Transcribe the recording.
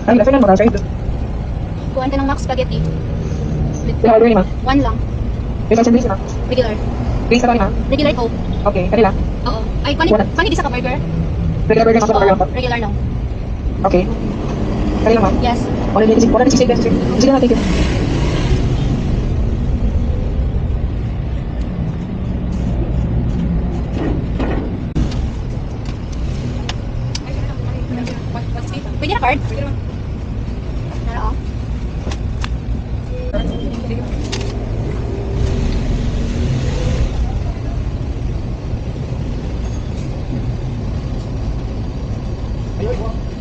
Ay, lasa na mga fried. Kuhaan ka ng Max Spaghetti. Order ni ma. One lang. May sandwich na. Regular. Drinks ka ba ni ma? Regular Coke. Okay, kanila. Oo. Ay, panig isa ka burger? Regular burger sa Oo, burger. regular lang. Okay. Kanila ma. Yes. Order din si pesos. Sige na, thank you. Pwede na card? Oo. Ayun.